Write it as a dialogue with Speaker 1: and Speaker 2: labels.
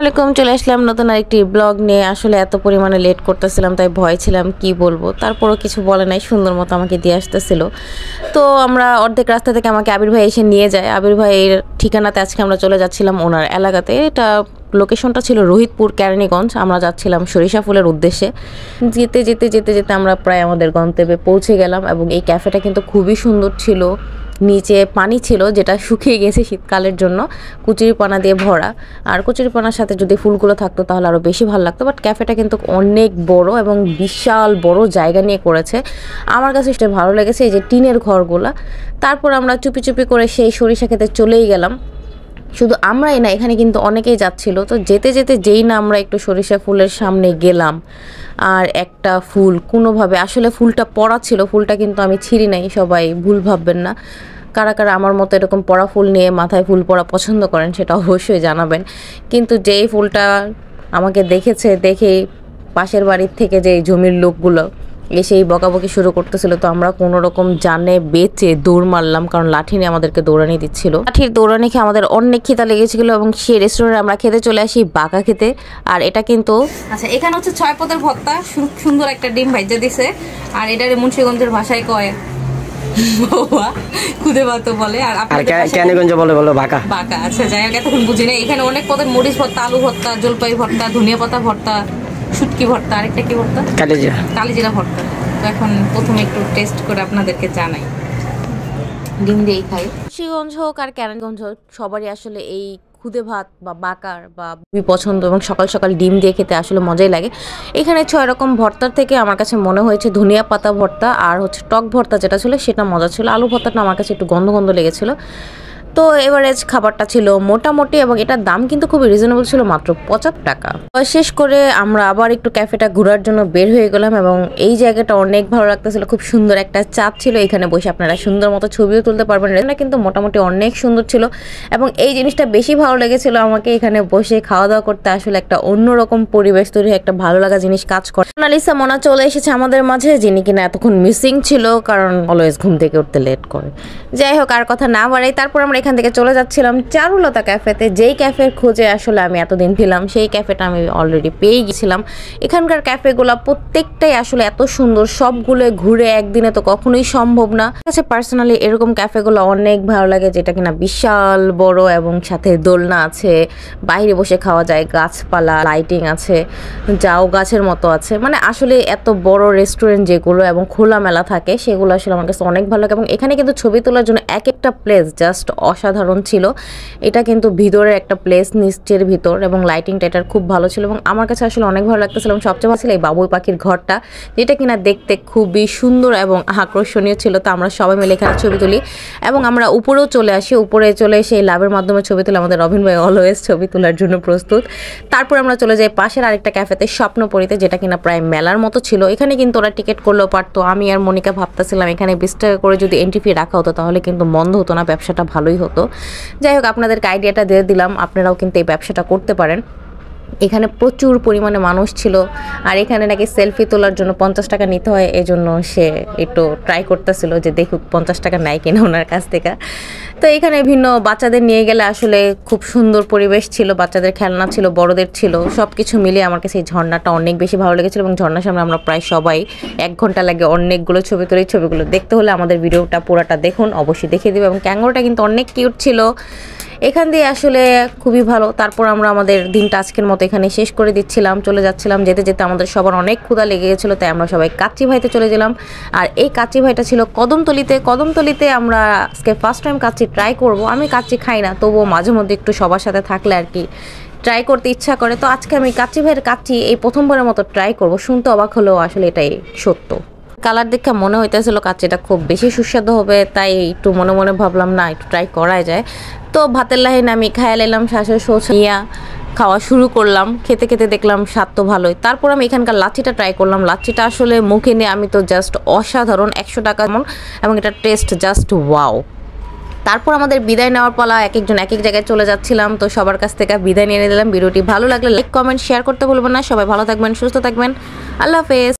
Speaker 1: আসসালামাইকুম, চলে আসলাম নতুন আরেকটি ব্লগ নিয়ে। আসলে এত পরিমাণে লেট করতেছিলাম, তাই ভয় ছিলাম কি বলবো। তারপরও কিছু বলে নাই, সুন্দর মতো আমাকে দিয়ে আসতেছিল। তো আমরা অর্ধেক রাস্তা থেকে আমাকে আবির ভাই এসে নিয়ে যায়। আবির ভাইয়ের ঠিকানাতে আজকে আমরা চলে যাচ্ছিলাম ওনার এলাকাতে। এটা লোকেশনটা ছিল রোহিতপুর কেরানীগঞ্জ। আমরা যাচ্ছিলাম সরিষা ফুলের উদ্দেশ্যে। যেতে যেতে যেতে যেতে আমরা প্রায় আমাদের গন্তব্যে পৌঁছে গেলাম। এবং এই ক্যাফেটা কিন্তু খুবই সুন্দর ছিল। নিচে পানি ছিল যেটা শুকিয়ে গেছে শীতকালের জন্য, কচুরিপানা দিয়ে ভরা। আর কচুরিপানার সাথে যদি ফুলগুলো থাকতো তাহলে আরও বেশি ভালো লাগতো। বাট ক্যাফেটা কিন্তু অনেক বড় এবং বিশাল বড় জায়গা নিয়ে করেছে। আমার কাছে সেটা ভালো লেগেছে, এই যে টিনের ঘরগুলা। তারপর আমরা চুপি চুপি করে সেই সরিষা খেতে চলেই গেলাম। শুধু আমরাই না, এখানে কিন্তু অনেকেই যাচ্ছিল। তো যেতে যেতে যেই না আমরা একটু সরিষা ফুলের সামনে গেলাম, আর একটা ফুল কোনোভাবে, আসলে ফুলটা পড়া ছিল, ফুলটা কিন্তু আমি ছিঁড়ি নাই, সবাই ভুল ভাববেন না। কারা কারা আমার মতো এরকম পড়া ফুল নিয়ে মাথায় ফুল পড়া পছন্দ করেন সেটা অবশ্যই জানাবেন। কিন্তু যেই ফুলটা আমাকে দেখেছে, দেখেই পাশের বাড়ির থেকে যে জমির লোকগুলো এসেই বকাবকি শুরু করতেছিল। তো আমরা কোনো রকম জানে বেঁচে দৌড় মারলাম, কারণ লাঠি নিয়ে আমাদেরকে দৌড়ানি দিচ্ছিল। লাঠির দৌড়ানি খেয়ে আমাদের অনেক খিদা লেগেছিল এবং সেই রেস্টুরেন্টে আমরা খেতে চলে আসি বাঁকা খেতে। আর এটা কিন্তু আচ্ছা, এখানে হচ্ছে 6 পদের ভর্তা, সুন্দর একটা ডিম ভাইজা দিছে। আর এটারে মুন্সিগঞ্জের ভাষায় কয় খুদে ভাত বলে, আর কেরানীগঞ্জে বলে বাঁকা বাঁকা। আচ্ছা, যাই হোক, এতক্ষণ বুঝি না। এখানে অনেক পদের মরিচ ভর্তা, আলু ভর্তা, জলপাই ভর্তা, ধনিয়া পাতা ভর্তা, শুটকি ভর্তা, আরেকটা কি ভর্তা, কালিজিরা ভর্তা। তো এখন প্রথমে একটু টেস্ট করে আপনাদেরকে জানাই। ডিম দিয়েই খাই। মুন্সিগঞ্জ হোক আর কেরানীগঞ্জ হোক, সবারই আসলে এই খুদে ভাত বা বাঁকার বা খুবই পছন্দ, এবং সকাল সকাল ডিম দিয়ে খেতে আসলে মজাই লাগে। এখানে 6 রকম ভর্তার থেকে আমার কাছে মনে হয়েছে ধনিয়া পাতা ভর্তা আর হচ্ছে টক ভর্তা যেটা ছিল সেটা মজা ছিল। আলু ভর্তাটা আমার কাছে একটু গন্ধ গন্ধ লেগেছিল। তো এভারেজ খাবারটা ছিল মোটামুটি, এবং এটার দাম কিন্তু খুবই রিজনেবল ছিল, মাত্র 75 টাকা। শেষ করে আমরা আবার একটু ক্যাফেটা ঘোরার জন্য বের হয়ে গেলাম, এবং এই জায়গাটা অনেক ভালো লাগতেছিল। খুব সুন্দর একটা চাঁদ ছিল, এখানে বসে আপনারা সুন্দর মতো ছবিও তুলতে পারবেন। এটা কিন্তু মোটামুটি অনেক সুন্দর ছিল, এবং এই জিনিসটা বেশি ভালো লেগেছিল আমাকে। এখানে বসে খাওয়া দাওয়া করতে আসলে একটা অন্যরকম পরিবেশ তৈরি, একটা ভালো লাগা জিনিস কাজ করে। মোনালিসা মোনা চলে এসেছে আমাদের মাঝে, যিনি কিনা এতক্ষণ মিসিং ছিল, কারণ অলওয়েজ ঘুম থেকে উঠতে লেট করে। যাই হোক, আর কথা না বাড়াই, তারপর আমরা এখান থেকে চলে যাচ্ছিলাম চারুলতা ক্যাফেতে। যেই ক্যাফের খোঁজে আসলে আমি এতদিন ছিলাম, সেই ক্যাফেটা আমি অলরেডি পেয়ে গেছিলাম। এখানকার ক্যাফেগুলো প্রত্যেকটাই আসলে এত সুন্দর, সবগুলো ঘুরে একদিনে তো কখনোই সম্ভব না। আচ্ছা, পার্সোনালি এরকম ক্যাফেগুলো অনেক ভালো লাগে, যেটা কিনা বিশাল বড় এবং সাথে দোলনা আছে, বাইরে বসে খাওয়া যায়, গাছপালা, লাইটিং আছে, যাও গাছের মতো আছে। মানে আসলে এত বড় রেস্টুরেন্ট যেগুলো এবং খোলামেলা থাকে, সেগুলো আসলে আমার কাছে অনেক ভালো লাগে। এবং এখানে কিন্তু ছবি তোলার জন্য এক একটা প্লেস জাস্ট অসাধারণ ছিল। এটা কিন্তু ভিতরের একটা প্লেস, নিচের ভিতর, এবং লাইটিংটা এটার খুব ভালো ছিল, এবং আমার কাছে আসলে অনেক ভালো লাগতেছিল। এবং সবচেয়ে ভালো ছিল এই বাবুই পাখির ঘরটা, যেটা কিনা দেখতে খুবই সুন্দর এবং আকর্ষণীয় ছিল। তো আমরা সবাই মিলে এখানে ছবি তুলি, এবং আমরা উপরেও চলে আসি। উপরে চলে এসে এই লাভের মাধ্যমে ছবি তুলে আমাদের রবিন ভাই অলওয়েজ ছবি তোলার জন্য প্রস্তুত। তারপর আমরা চলে যাই পাশের আরেকটা ক্যাফেতে, স্বপ্নপুরীতে, যেটা কিনা প্রায় মেলার মতো ছিল। এখানে কিন্তু ওরা টিকিট করলেও পারতো। আমি আর মনিকা ভাবতেছিলাম এখানে 20 টাকা করে যদি এন্ট্রি ফি রাখা হতো তাহলে কিন্তু বন্ধ হতো না, ব্যবসাটা ভালোই হতো। যাই হোক, আপনাদেরকে আইডিয়াটা দিয়ে দিলাম, আপনারাও কিন্তু এই ব্যবসাটা করতে পারেন। এখানে প্রচুর পরিমাণে মানুষ ছিল, আর এখানে নাকি সেলফি তোলার জন্য 50 টাকা নিতে হয়। এজন্য সে একটু ট্রাই করতেছিল যে দেখুক 50 টাকা নেয় কিনা ওনার কাছ থেকে। তো এখানে ভিন্ন বাচ্চাদের নিয়ে গেলে আসলে খুব সুন্দর পরিবেশ ছিল, বাচ্চাদের খেলনা ছিল, বড়দের ছিল, সব কিছু মিলিয়ে আমার কাছে এই ঝর্ণাটা অনেক বেশি ভালো লেগেছিল। এবং ঝর্ণার সামনে আমরা প্রায় সবাই 1 ঘন্টা লাগে অনেকগুলো ছবি তুলি। ছবিগুলো দেখতে হলে আমাদের ভিডিওটা পুরোটা দেখুন, অবশ্যই দেখিয়ে দেবে। এবং ক্যাঙ্গোরটা কিন্তু অনেক কিউট ছিল। এখান দিয়ে আসলে খুবই ভালো। তারপর আমরা আমাদের দিনটা আজকের মতো এখানে শেষ করে দিচ্ছিলাম, চলে যাচ্ছিলাম। যেতে যেতে আমাদের সবার অনেক ক্ষুধা লেগে গেছিলো, তাই আমরা সবাই কাচ্চি ভাইতে চলে গেলাম। আর এই কাচ্চি ভাইটা ছিল কদমতলিতে। আমরা আজকে ফার্স্ট টাইম কাচ্চি ট্রাই করব। আমি কাচ্চি খাই না, তবুও মাঝে মধ্যে একটু সবার সাথে থাকলে আর কি ট্রাই করতে ইচ্ছা করে। তো আজকে আমি কাচ্চি ভাইয়ের কাচ্চি এই প্রথমবারের মতো ট্রাই করব। শুনতে অবাক হলেও আসলে এটাই সত্য। কালার দেখে মনে হইতেছিল কাচ্চিটা খুব বেশি সুস্বাদু হবে, তাই একটু মনে মনে ভাবলাম না একটু ট্রাই করা যায়। তো ভাতের লাহিন আমি খাইয়া নিলাম, শ্বাসের শোষ নিয়ে খাওয়া শুরু করলাম। খেতে খেতে দেখলাম স্বাদ তো ভালোই। তারপর আমি এখানকার লাচ্ছিটা ট্রাই করলাম। লাচ্ছিটা আসলে মুখে নিয়ে আমি তো জাস্ট অসাধারণ, 100 টাকা এমন, এবং এটা টেস্ট জাস্ট ওয়াও। তারপর আমাদের বিদায় নেওয়ার পালা, এক একজন এক এক জায়গায় চলে যাচ্ছিলাম। তো সবার কাছ থেকে বিদায় নিয়ে নিলাম। ভিডিওটি ভালো লাগলে লাইক, কমেন্ট, শেয়ার করতে ভুলবেন না। সবাই ভালো থাকবেন, সুস্থ থাকবেন। আল্লাহ হাফেজ।